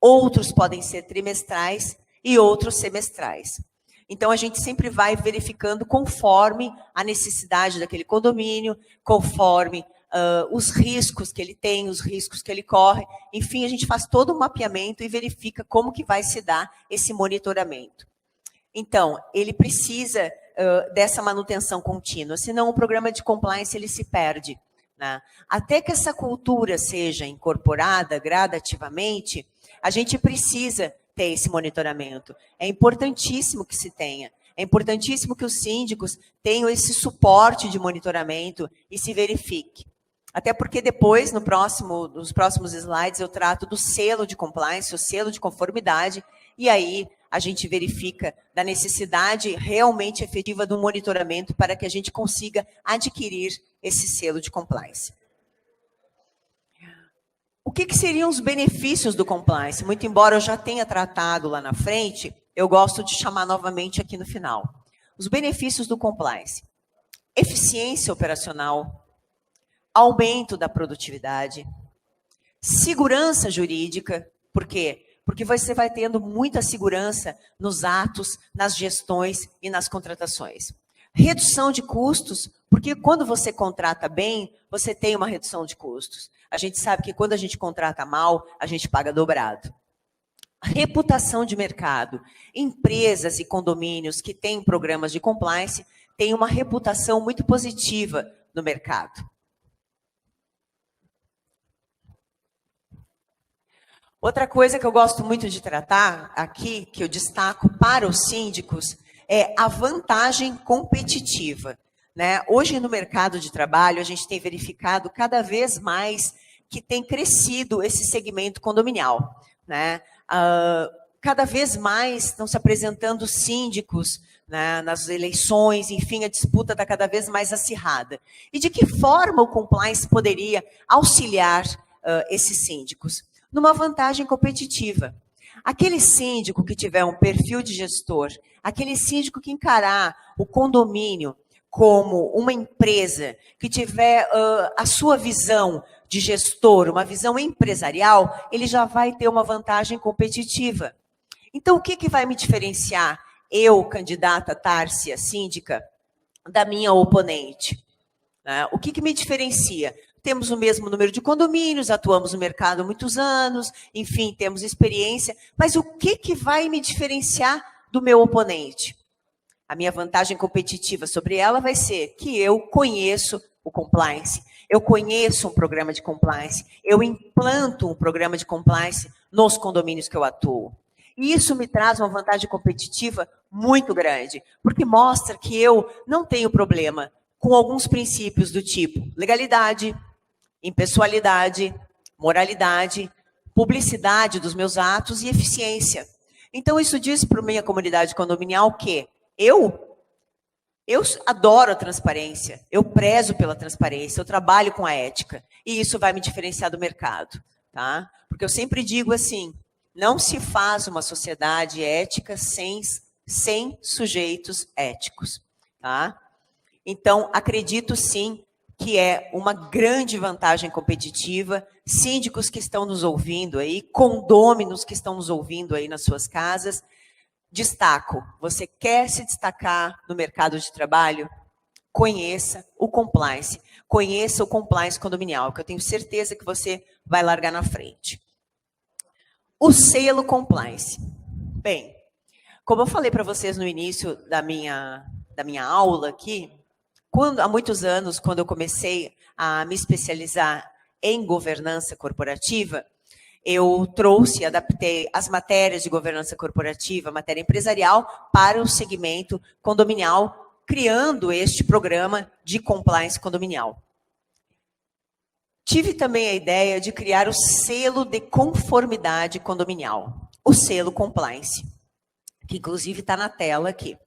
outros podem ser trimestrais e outros semestrais. Então, a gente sempre vai verificando conforme a necessidade daquele condomínio, conforme os riscos que ele tem, os riscos que ele corre. Enfim, a gente faz todo um mapeamento e verifica como que vai se dar esse monitoramento. Então, ele precisa dessa manutenção contínua, senão o programa de compliance ele se perde, né? Até que essa cultura seja incorporada gradativamente, a gente precisa ter esse monitoramento. É importantíssimo que se tenha. É importantíssimo que os síndicos tenham esse suporte de monitoramento e se verifique. Até porque depois, nos próximos slides, eu trato do selo de compliance, o selo de conformidade, e aí a gente verifica da necessidade realmente efetiva do monitoramento para que a gente consiga adquirir esse selo de compliance. O que seriam os benefícios do compliance? Muito embora eu já tenha tratado lá na frente, eu gosto de chamar novamente aqui no final. Os benefícios do compliance: eficiência operacional, aumento da produtividade, segurança jurídica. Por quê? Porque você vai tendo muita segurança nos atos, nas gestões e nas contratações. Redução de custos, porque quando você contrata bem, você tem uma redução de custos. A gente sabe que quando a gente contrata mal, a gente paga dobrado. Reputação de mercado. Empresas e condomínios que têm programas de compliance têm uma reputação muito positiva no mercado. Outra coisa que eu gosto muito de tratar aqui, que eu destaco para os síndicos, é a vantagem competitiva, né? Hoje, no mercado de trabalho, a gente tem verificado cada vez mais que tem crescido esse segmento condominial, né? Cada vez mais estão se apresentando síndicos, né, nas eleições, enfim, a disputa está cada vez mais acirrada. E de que forma o compliance poderia auxiliar esses síndicos? Numa vantagem competitiva. Aquele síndico que tiver um perfil de gestor, aquele síndico que encarar o condomínio como uma empresa, que tiver a sua visão de gestor, uma visão empresarial, ele já vai ter uma vantagem competitiva. Então, o que vai me diferenciar, eu, candidata Tárcia, síndica, da minha oponente? O que me diferencia? Temos o mesmo número de condomínios, atuamos no mercado há muitos anos, enfim, temos experiência, mas o que vai me diferenciar do meu oponente? A minha vantagem competitiva sobre ela vai ser que eu conheço o compliance, eu conheço um programa de compliance, eu implanto um programa de compliance nos condomínios que eu atuo. E isso me traz uma vantagem competitiva muito grande, porque mostra que eu não tenho problema com alguns princípios do tipo legalidade, impessoalidade, moralidade, publicidade dos meus atos e eficiência. Então, isso diz para a minha comunidade condominial que eu adoro a transparência, eu prezo pela transparência, eu trabalho com a ética, e isso vai me diferenciar do mercado, tá? Porque eu sempre digo assim, não se faz uma sociedade ética sem sujeitos éticos, tá? Então, acredito sim que é uma grande vantagem competitiva, síndicos que estão nos ouvindo aí, condôminos que estão nos ouvindo aí nas suas casas, destaco, você quer se destacar no mercado de trabalho? Conheça o compliance condominial, que eu tenho certeza que você vai largar na frente. O selo compliance. Bem, como eu falei para vocês no início da minha aula aqui, há muitos anos, quando eu comecei a me especializar em governança corporativa, eu trouxe, adaptei as matérias de governança corporativa, matéria empresarial, para o segmento condominial criando este programa de compliance condominial. Tive também a ideia de criar o selo de conformidade condominial, o selo compliance, que inclusive está na tela aqui.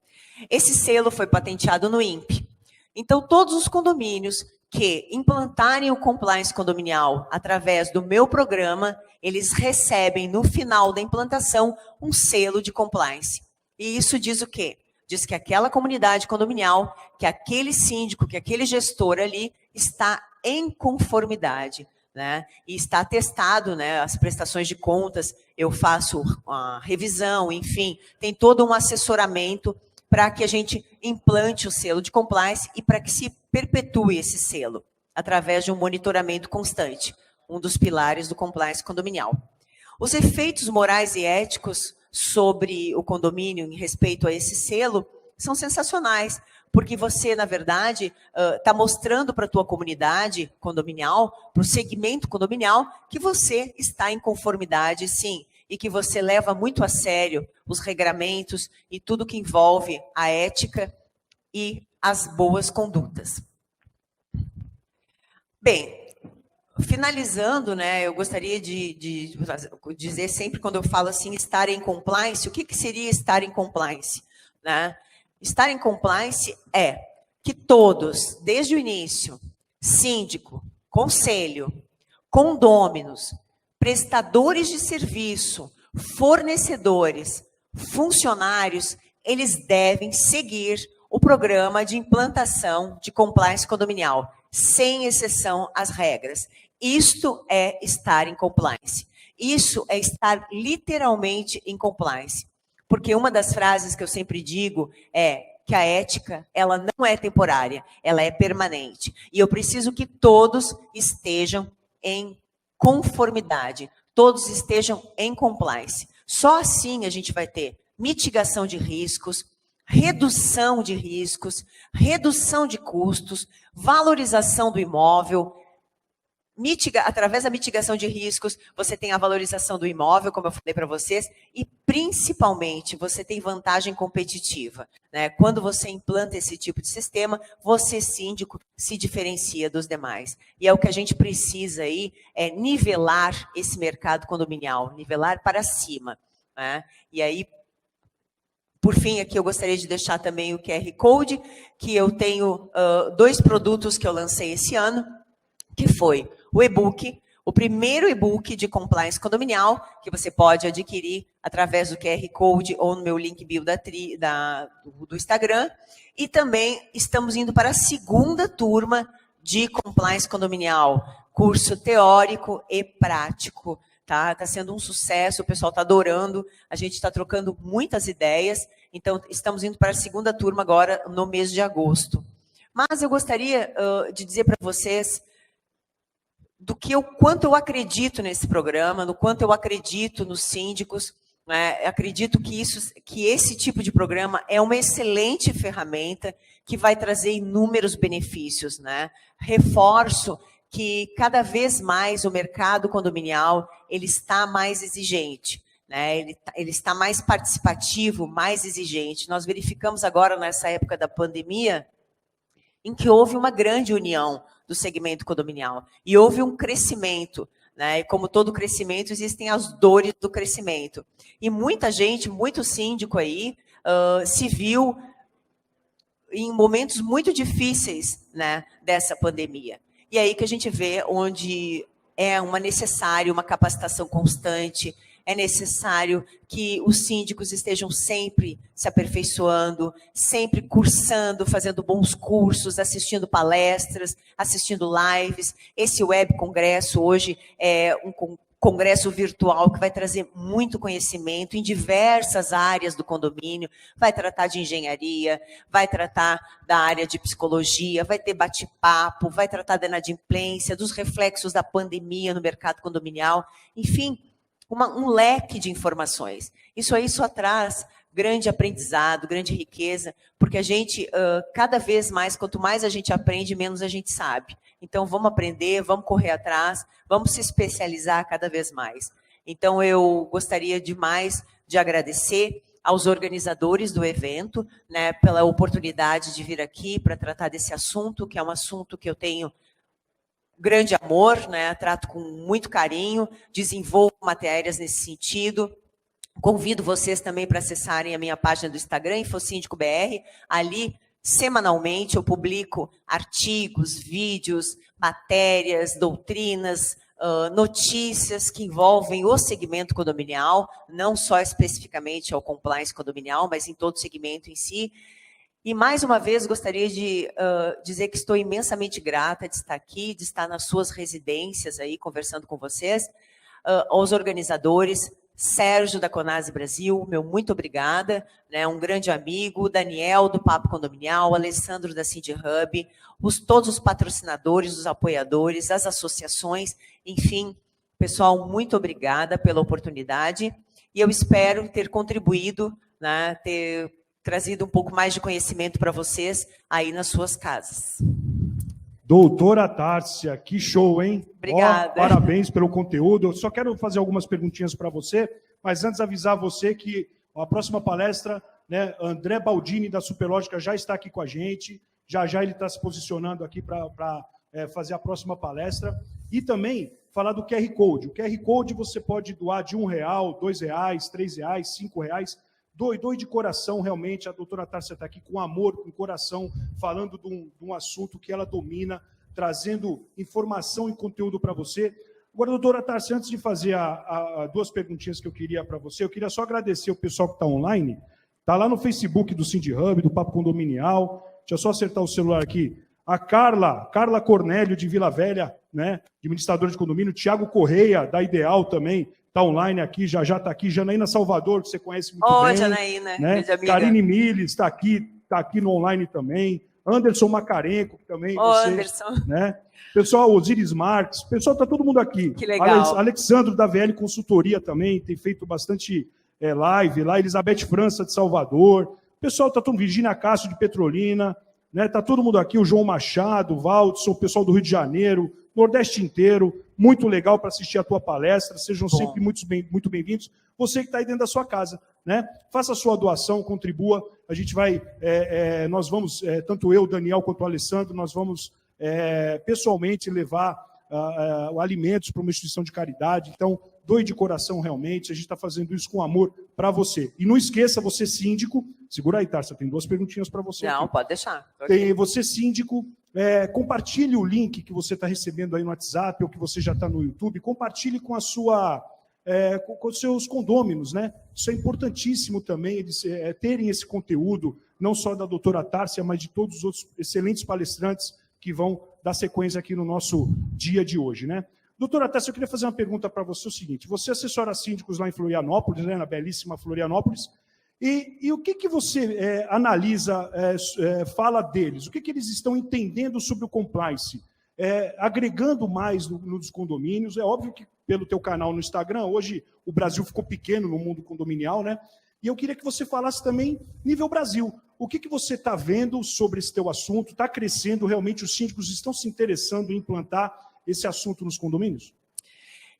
Esse selo foi patenteado no INPE. Então, todos os condomínios que implantarem o compliance condominial através do meu programa, eles recebem no final da implantação um selo de compliance. E isso diz o quê? Diz que aquela comunidade condominial, que aquele síndico, que aquele gestor ali está em conformidade, né? E está atestado, né? As prestações de contas, eu faço a revisão, enfim, tem todo um assessoramento para que a gente implante o selo de compliance e para que se perpetue esse selo, através de um monitoramento constante, um dos pilares do compliance condominial. Os efeitos morais e éticos sobre o condomínio em respeito a esse selo são sensacionais, porque você, na verdade, está mostrando para a tua comunidade condominial, para o segmento condominial, que você está em conformidade, sim, e que você leva muito a sério os regramentos e tudo que envolve a ética e as boas condutas. Bem, finalizando, né, eu gostaria de dizer sempre, quando eu falo assim, estar em compliance, o que seria estar em compliance? Né? Estar em compliance é que todos, desde o início, síndico, conselho, condôminos, prestadores de serviço, fornecedores, funcionários, eles devem seguir o programa de implantação de compliance condominial, sem exceção às regras. Isto é estar em compliance. Isso é estar literalmente em compliance. Porque uma das frases que eu sempre digo é que a ética, ela não é temporária, ela é permanente. E eu preciso que todos estejam em conformidade, todos estejam em compliance. Só assim a gente vai ter mitigação de riscos, redução de riscos, redução de custos, valorização do imóvel. Através da mitigação de riscos, você tem a valorização do imóvel, como eu falei para vocês, e principalmente você tem vantagem competitiva, né? Quando você implanta esse tipo de sistema, você, síndico, se diferencia dos demais. E é o que a gente precisa aí, é nivelar esse mercado condominial, nivelar para cima, né? E aí, por fim, aqui eu gostaria de deixar também o QR Code, que eu tenho 2 produtos que eu lancei esse ano, que foi o e-book, o primeiro e-book de compliance condominial, que você pode adquirir através do QR Code ou no meu link bio do Instagram. E também estamos indo para a segunda turma de compliance condominial, curso teórico e prático. Tá sendo um sucesso, o pessoal está adorando, a gente está trocando muitas ideias, então estamos indo para a segunda turma agora no mês de agosto. Mas eu gostaria de dizer para vocês quanto eu acredito nesse programa, no quanto eu acredito nos síndicos, né? Acredito que esse tipo de programa é uma excelente ferramenta que vai trazer inúmeros benefícios, né? Reforço que cada vez mais o mercado condominial ele está mais exigente, né? Ele está mais participativo, mais exigente. Nós verificamos agora, nessa época da pandemia, em que houve uma grande união do segmento condominial e houve um crescimento, né? E como todo crescimento, existem as dores do crescimento. E muita gente, muito síndico aí, se viu em momentos muito difíceis, né, dessa pandemia. E aí que a gente vê onde é necessário uma capacitação constante, é necessário que os síndicos estejam sempre se aperfeiçoando, sempre cursando, fazendo bons cursos, assistindo palestras, assistindo lives. Esse web congresso hoje é um congresso virtual que vai trazer muito conhecimento em diversas áreas do condomínio, vai tratar de engenharia, vai tratar da área de psicologia, vai ter bate-papo, vai tratar da inadimplência, dos reflexos da pandemia no mercado condominial, enfim, um leque de informações. Isso aí só traz grande aprendizado, grande riqueza, porque a gente, cada vez mais, quanto mais a gente aprende, menos a gente sabe. Então, vamos aprender, vamos correr atrás, vamos se especializar cada vez mais. Então, eu gostaria demais de agradecer aos organizadores do evento, né, pela oportunidade de vir aqui para tratar desse assunto, que é um assunto que eu tenho grande amor, né, trato com muito carinho, desenvolvo matérias nesse sentido. Convido vocês também para acessarem a minha página do Instagram, InfoSíndico.br. Ali, semanalmente, eu publico artigos, vídeos, matérias, doutrinas, notícias que envolvem o segmento condominial, não só especificamente ao compliance condominial, mas em todo o segmento em si. E, mais uma vez, gostaria de dizer que estou imensamente grata de estar aqui, de estar nas suas residências aí, conversando com vocês, aos organizadores, Sérgio da Conase Brasil, meu muito obrigada, né, um grande amigo, Daniel do Papo Condominial, Alessandro da Cindy Hub, todos os patrocinadores, os apoiadores, as associações, enfim, pessoal, muito obrigada pela oportunidade e eu espero ter contribuído, né, ter trazido um pouco mais de conhecimento para vocês aí nas suas casas. Doutora Tárcia, que show, hein? Obrigada. Parabéns pelo conteúdo. Eu só quero fazer algumas perguntinhas para você, mas antes avisar você que a próxima palestra, né, André Baldini, da Superlógica, já está aqui com a gente. Já ele está se posicionando aqui para fazer a próxima palestra. E também falar do QR Code. O QR Code você pode doar de R$1, R$2, R$3, R$5. Doe de coração, realmente. A doutora Tárcia está aqui com amor, com coração, falando de um assunto que ela domina, trazendo informação e conteúdo para você. Agora, doutora Tárcia, antes de fazer duas perguntinhas que eu queria para você, eu queria só agradecer o pessoal que está online. Está lá no Facebook do Cindy Hub, do Papo Condominial. Deixa eu só acertar o celular aqui. A Carla Cornélio, de Vila Velha, né, administradora de condomínio. Tiago Correia, da Ideal também. Está online aqui, já está aqui. Janaína Salvador, que você conhece muito bem. Janaína, né? Karine Miles está aqui no online também. Anderson Macarenco, que também... Anderson. Né? Pessoal, Osiris Marques, pessoal, está todo mundo aqui. Que legal. Alexandro, da VL Consultoria também, tem feito bastante live lá. Elizabeth França, de Salvador. Pessoal, está todo mundo. Virgínia Cássio, de Petrolina. Né? Tá todo mundo aqui, o João Machado, o Valdson, o pessoal do Rio de Janeiro, Nordeste inteiro. Muito legal para assistir a tua palestra, sejam sempre muito bem-vindos. Você que está aí dentro da sua casa, né? Faça a sua doação, contribua. A gente vai, nós vamos, tanto eu, Daniel, quanto o Alessandro, nós vamos pessoalmente levar alimentos para uma instituição de caridade. Então, doe de coração realmente, a gente está fazendo isso com amor para você. E não esqueça, você síndico, segura aí, Tárcia, tem duas perguntinhas para você. Não, aqui. pode deixar. Tem você síndico, compartilhe o link que você está recebendo aí no WhatsApp ou que você já está no YouTube, compartilhe com com os seus condôminos, né? Isso é importantíssimo também, eles terem esse conteúdo, não só da doutora Tárcia, mas de todos os outros excelentes palestrantes que vão dar sequência aqui no nosso dia de hoje, né? Doutora Tárcia, eu queria fazer uma pergunta para você, o seguinte, você assessora síndicos lá em Florianópolis, né, na belíssima Florianópolis, e o que você analisa, fala deles? O que eles estão entendendo sobre o compliance? Agregando mais nos condomínios, é óbvio que pelo teu canal no Instagram, hoje o Brasil ficou pequeno no mundo condominial, né? E eu queria que você falasse também nível Brasil. O que você está vendo sobre esse teu assunto? Está crescendo realmente? Os síndicos estão se interessando em implantar esse assunto nos condomínios?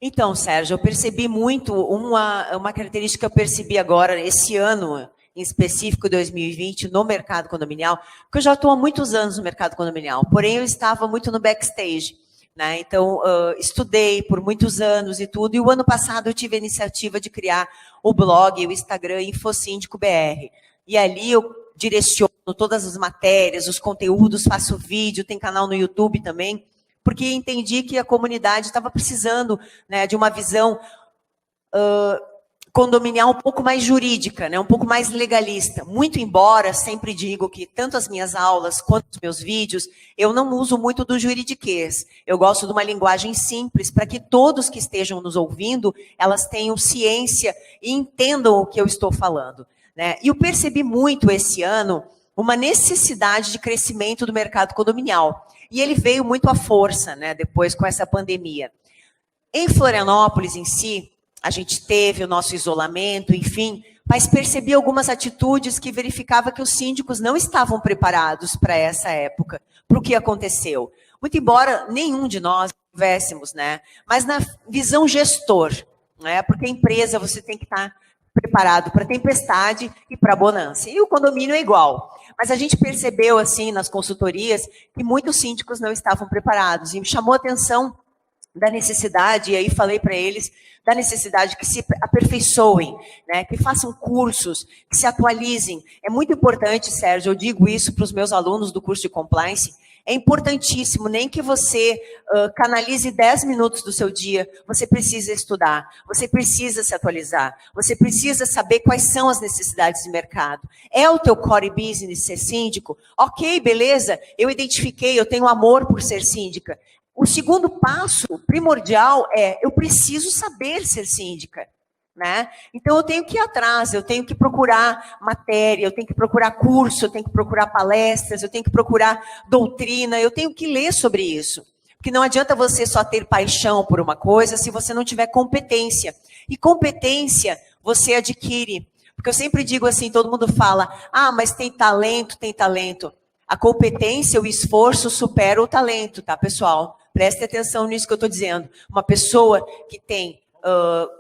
Então, Sérgio, eu percebi muito uma característica que eu percebi agora, esse ano, em específico 2020, no mercado condominial, porque eu já estou há muitos anos no mercado condominial, porém eu estava muito no backstage, né? Então, estudei por muitos anos e tudo, e o ano passado eu tive a iniciativa de criar o blog, o Instagram InfoSíndico.br, e ali eu direciono todas as matérias, os conteúdos, faço vídeo, tem canal no YouTube também, porque entendi que a comunidade estava precisando, né, de uma visão condominial um pouco mais jurídica, né, um pouco mais legalista. Muito embora, sempre digo que tanto as minhas aulas quanto os meus vídeos, eu não uso muito do juridiquês. Eu gosto de uma linguagem simples para que todos que estejam nos ouvindo, elas tenham ciência e entendam o que eu estou falando, né? E eu percebi muito esse ano uma necessidade de crescimento do mercado condominial. E ele veio muito à força, né, depois com essa pandemia. Em Florianópolis em si, a gente teve o nosso isolamento, enfim, mas percebi algumas atitudes que verificava que os síndicos não estavam preparados para essa época, para o que aconteceu. Muito embora nenhum de nós tivéssemos, né, mas na visão gestor, né, porque a empresa você tem que estar preparado para tempestade e para bonança. E o condomínio é igual. Mas a gente percebeu, assim, nas consultorias, que muitos síndicos não estavam preparados. E me chamou a atenção da necessidade, e aí falei para eles, da necessidade que se aperfeiçoem, né, que façam cursos, que se atualizem. É muito importante, Sérgio, eu digo isso para os meus alunos do curso de Compliance, é importantíssimo, nem que você canalize 10 minutos do seu dia, você precisa estudar, você precisa se atualizar, você precisa saber quais são as necessidades de mercado. É o teu core business ser síndico? Ok, beleza, eu identifiquei, eu tenho amor por ser síndica. O segundo passo primordial é, eu preciso saber ser síndica. Né? Então, eu tenho que ir atrás, eu tenho que procurar matéria, eu tenho que procurar curso, eu tenho que procurar palestras, eu tenho que procurar doutrina, eu tenho que ler sobre isso. Porque não adianta você só ter paixão por uma coisa se você não tiver competência. E competência você adquire. Porque eu sempre digo assim, todo mundo fala, mas tem talento, tem talento. A competência, o esforço supera o talento, tá, pessoal? Preste atenção nisso que eu estou dizendo. Uma pessoa que tem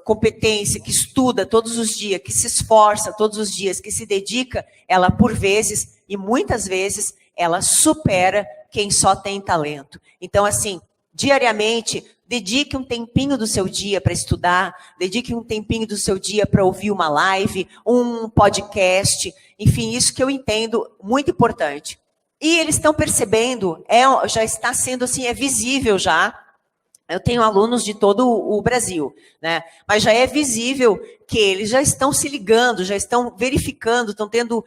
competência, que estuda todos os dias, que se esforça todos os dias, que se dedica, ela por vezes, e muitas vezes, ela supera quem só tem talento. Então, assim, diariamente, dedique um tempinho do seu dia para estudar, dedique um tempinho do seu dia para ouvir uma live, um podcast, enfim, isso que eu entendo muito importante. E eles estão percebendo, já está sendo assim, é visível já. Eu tenho alunos de todo o Brasil, né? Mas já é visível que eles já estão se ligando, já estão verificando, estão tendo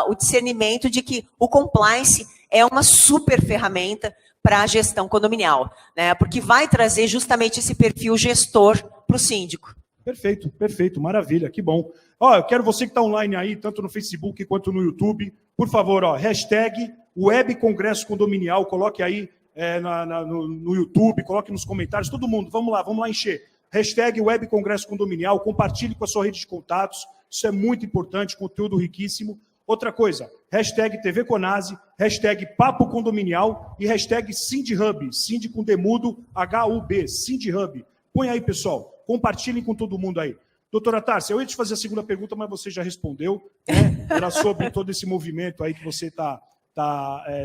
o discernimento de que o compliance é uma super ferramenta para a gestão condominial, né? Porque vai trazer justamente esse perfil gestor para o síndico. Perfeito, perfeito, maravilha, que bom. Eu quero você que está online aí, tanto no Facebook quanto no YouTube, por favor, hashtag Web Congresso Condominial, coloque aí no YouTube, coloque nos comentários, todo mundo, vamos lá encher. Hashtag Web Congresso Condominial, compartilhe com a sua rede de contatos, isso é muito importante, conteúdo riquíssimo. Outra coisa, hashtag TV Conase, hashtag Papo Condominial e hashtag SindiHub, Sindi com Demudo, HUB, SindiHub. Põe aí, pessoal, compartilhem com todo mundo aí. Doutora Tárcia, eu ia te fazer a segunda pergunta, mas você já respondeu, né? Era sobre todo esse movimento aí que você está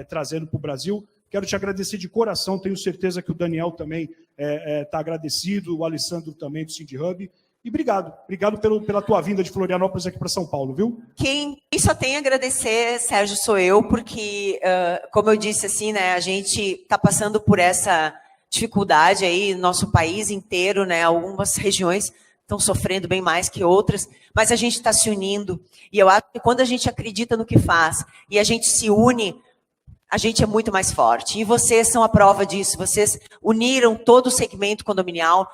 trazendo para o Brasil. Quero te agradecer de coração, tenho certeza que o Daniel também está agradecido, o Alessandro também do SindiHub. E obrigado pela tua vinda de Florianópolis aqui para São Paulo, viu? Quem só tem a agradecer, Sérgio, sou eu, porque, como eu disse assim, né, a gente está passando por essa dificuldade aí no nosso país inteiro, né, algumas regiões estão sofrendo bem mais que outras, mas a gente está se unindo. E eu acho que quando a gente acredita no que faz e a gente se une, a gente é muito mais forte. E vocês são a prova disso. Vocês uniram todo o segmento condominial,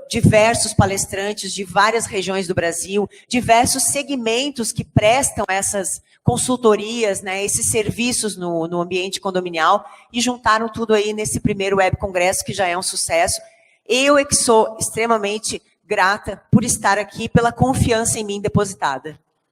diversos palestrantes de várias regiões do Brasil, diversos segmentos que prestam essas consultorias, né, esses serviços no ambiente condominial, e juntaram tudo aí nesse primeiro Web Congresso, que já é um sucesso. Eu é que sou extremamente grata por estar aqui, pela confiança em mim depositada.